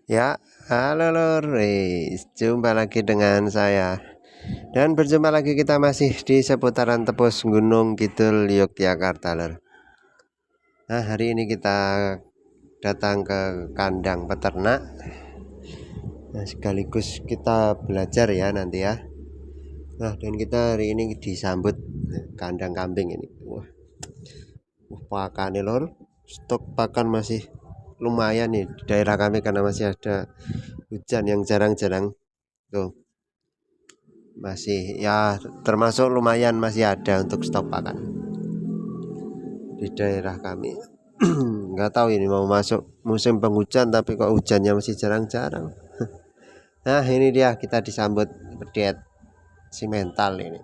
Ya, halo Lur, jumpa lagi dengan saya. Dan berjumpa lagi kita masih di seputaran Tepus Gunung Kidul, Yogyakarta, Lur. Nah, hari ini kita datang ke kandang peternak. Nah, sekaligus kita belajar ya nanti ya. Nah, dan kita hari ini disambut kandang kambing ini. Wah, pakan Lur. Stok pakan masih lumayan nih di daerah kami karena masih ada hujan yang jarang-jarang. Tuh. Masih ya termasuk lumayan masih ada untuk stok pakan di daerah kami. Nggak tahu ini mau masuk musim penghujan tapi kok hujannya masih jarang-jarang. Nah ini dia kita disambut pedet simental ini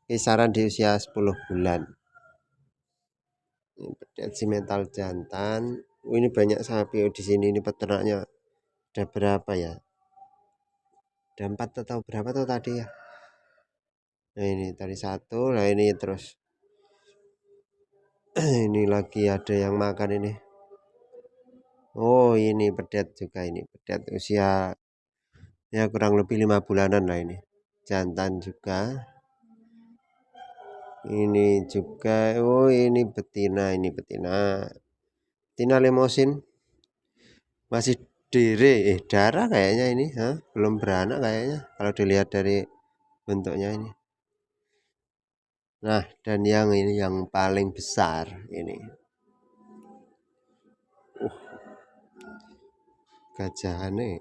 kisaran di usia 10 bulan. Ini pedet simental jantan. Ini banyak sapi di sini, ini peternaknya ada berapa ya, ada 4 atau berapa tuh tadi ya. Nah ini tadi 1, nah ini terus ini lagi ada yang makan ini. Oh ini pedet juga, ini pedet usia ya kurang lebih 5 bulanan lah, ini jantan juga. Ini juga, oh ini betina, betina lemosin masih darah kayaknya ini, belum beranak kayaknya kalau dilihat dari bentuknya ini. Nah dan yang ini yang paling besar ini gajahan nih.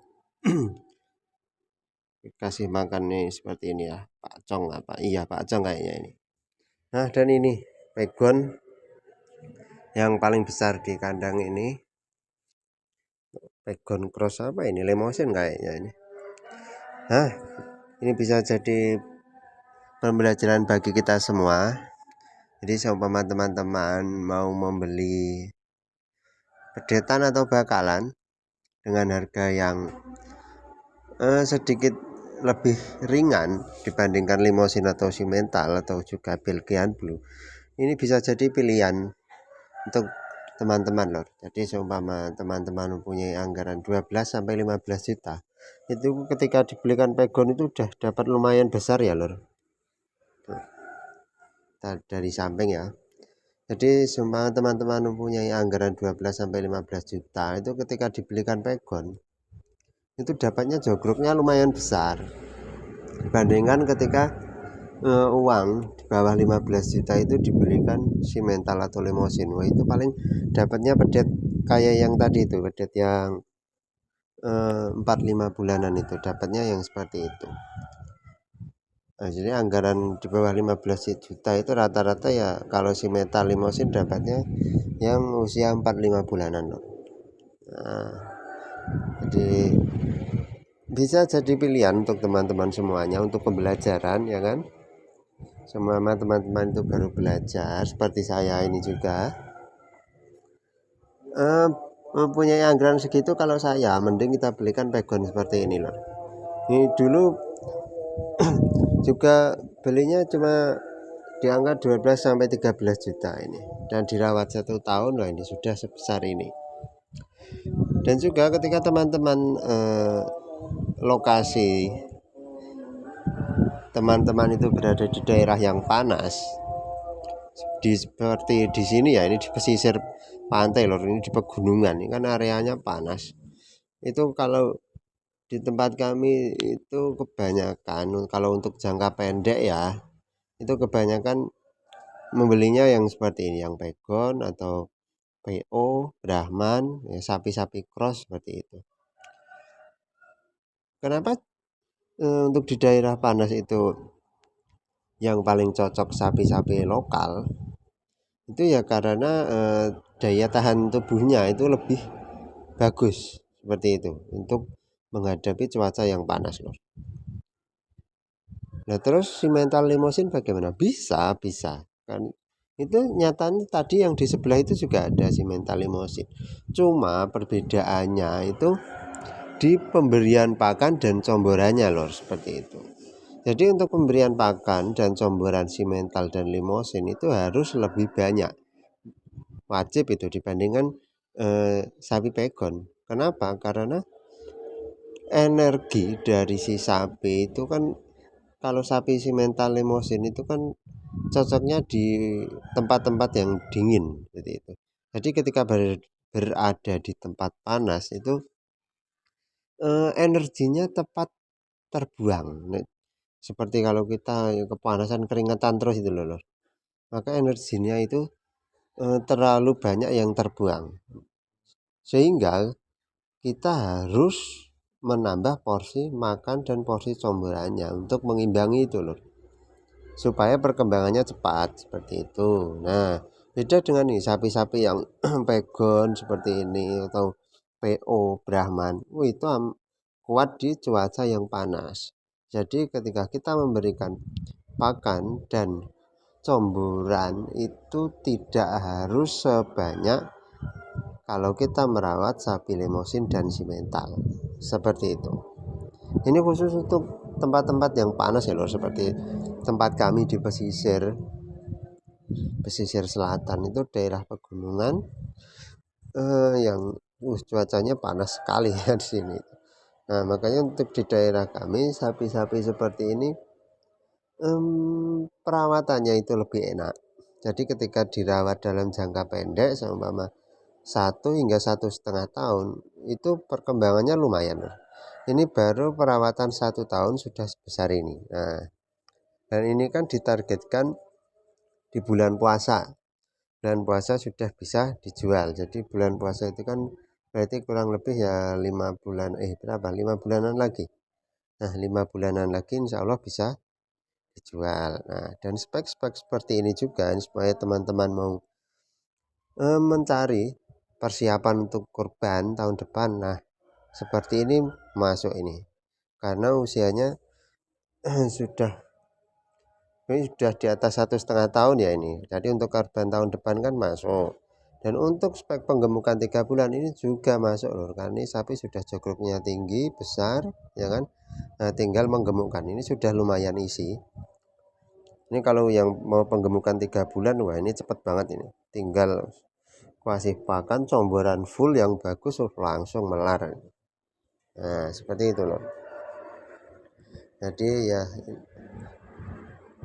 Kasih makan nih seperti ini ya, pakcong apa, iya pakcong kayaknya ini. Nah dan ini pegon yang paling besar di kandang ini, pegon cross apa ini, lemosin kayaknya ini. Nah ini bisa jadi pembelajaran bagi kita semua. Jadi seumpama teman-teman mau membeli pedetan atau bakalan dengan harga yang sedikit lebih ringan dibandingkan limosin atau simental atau juga Belgian Blue, ini bisa jadi pilihan untuk teman-teman Lor. Jadi seumpama teman-teman mempunyai anggaran 12 sampai 15 juta, itu ketika dibelikan pegon itu udah dapat lumayan besar ya Lor. Dari samping ya. Jadi seumpama teman-teman mempunyai anggaran 12 sampai 15 juta, itu ketika dibelikan pegon itu dapatnya jogroknya lumayan besar dibandingkan ketika uang di bawah 15 juta itu dibelikan simental atau limosin. Wah itu paling dapatnya pedet kayak yang tadi itu, pedet yang 4-5 bulanan itu dapatnya yang seperti itu. Nah, jadi anggaran di bawah 15 juta itu rata-rata ya kalau simental limosin dapatnya yang usia 4-5 bulanan loh. Nah, jadi bisa jadi pilihan untuk teman-teman semuanya untuk pembelajaran ya kan. Semua teman-teman itu baru belajar seperti saya ini juga mempunyai anggaran segitu. Kalau saya mending kita belikan pegon seperti ini loh. Ini dulu juga belinya cuma di angka 12 sampai 13 juta ini dan dirawat 1 tahun loh, ini sudah sebesar ini. Dan juga ketika teman-teman lokasi teman-teman itu berada di daerah yang panas, seperti di sini ya, ini di pesisir pantai loh, ini di pegunungan, ini kan areanya panas. Itu kalau di tempat kami itu kebanyakan kalau untuk jangka pendek ya, itu kebanyakan membelinya yang seperti ini, yang pegon atau PO, Brahman, ya, sapi-sapi cross seperti itu. Kenapa untuk di daerah panas itu yang paling cocok sapi-sapi lokal? Itu ya karena daya tahan tubuhnya itu lebih bagus seperti itu untuk menghadapi cuaca yang panas loh. Nah terus simental limosin bagaimana? Bisa kan itu nyatanya tadi yang di sebelah itu juga ada simental limosin, cuma perbedaannya itu di pemberian pakan dan comborannya loh seperti itu. Jadi untuk pemberian pakan dan comboran simental dan limosin itu harus lebih banyak, wajib itu dibandingkan sapi pegon. Kenapa? Karena energi dari si sapi itu kan, kalau sapi simental limosin itu kan cocoknya di tempat-tempat yang dingin seperti itu. Jadi ketika berada di tempat panas itu energinya tepat terbuang. Seperti kalau kita kepanasan keringetan terus itu loh, maka energinya itu terlalu banyak yang terbuang, sehingga kita harus menambah porsi makan dan porsi comberannya untuk mengimbangi itu loh, supaya perkembangannya cepat seperti itu. Nah, beda dengan nih sapi-sapi yang pegon seperti ini atau PO Brahman, itu kuat di cuaca yang panas. Jadi ketika kita memberikan pakan dan comburan itu tidak harus sebanyak kalau kita merawat sapi limosin dan simental seperti itu. Ini khusus untuk tempat-tempat yang panas ya lor, seperti tempat kami di pesisir selatan itu daerah pegunungan yang cuacanya panas sekali ya di sini. Nah, makanya untuk di daerah kami sapi-sapi seperti ini perawatannya itu lebih enak. Jadi ketika dirawat dalam jangka pendek seumpama 1 hingga 1,5 tahun itu perkembangannya lumayan. Ini baru perawatan 1 tahun sudah sebesar ini. Nah, dan ini kan ditargetkan di bulan puasa. Bulan puasa sudah bisa dijual. Jadi bulan puasa itu kan berarti kurang lebih ya 5 bulanan lagi. Nah, 5 bulanan lagi insya Allah bisa dijual. Nah, dan spek-spek seperti ini juga supaya teman-teman mau mencari persiapan untuk kurban tahun depan. Nah, seperti ini masuk ini karena usianya sudah di atas 1,5 tahun ya ini. Jadi untuk kurban tahun depan kan masuk. Dan untuk spek penggemukan 3 bulan ini juga masuk loh, karena ini sapi sudah jogroknya tinggi besar ya kan. Nah, tinggal menggemukkan ini sudah lumayan isi. Ini kalau yang mau penggemukan 3 bulan, wah ini cepet banget ini. Tinggal kasih pakan comboran full yang bagus langsung melar. Nah, seperti itu loh. Jadi ya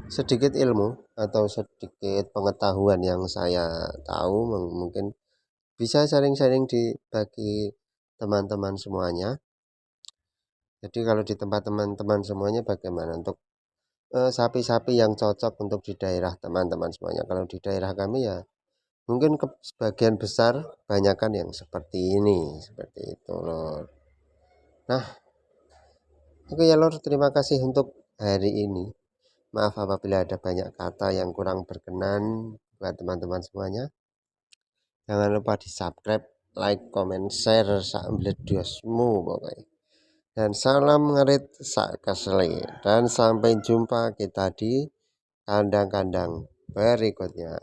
sedikit ilmu atau sedikit pengetahuan yang saya tahu, mungkin bisa sharing-sharing bagi teman-teman semuanya. Jadi kalau di tempat teman-teman semuanya bagaimana untuk sapi-sapi yang cocok untuk di daerah teman-teman semuanya. Kalau di daerah kami ya mungkin sebagian besar kebanyakan yang seperti ini, seperti itu loh. Nah, oke ya lor, terima kasih untuk hari ini. Maaf apabila ada banyak kata yang kurang berkenan buat teman-teman semuanya. Jangan lupa di subscribe, like, comment, share sambil diosmu pokoknya. Dan salam ngerit sak keseli. Dan sampai jumpa kita di kandang-kandang berikutnya.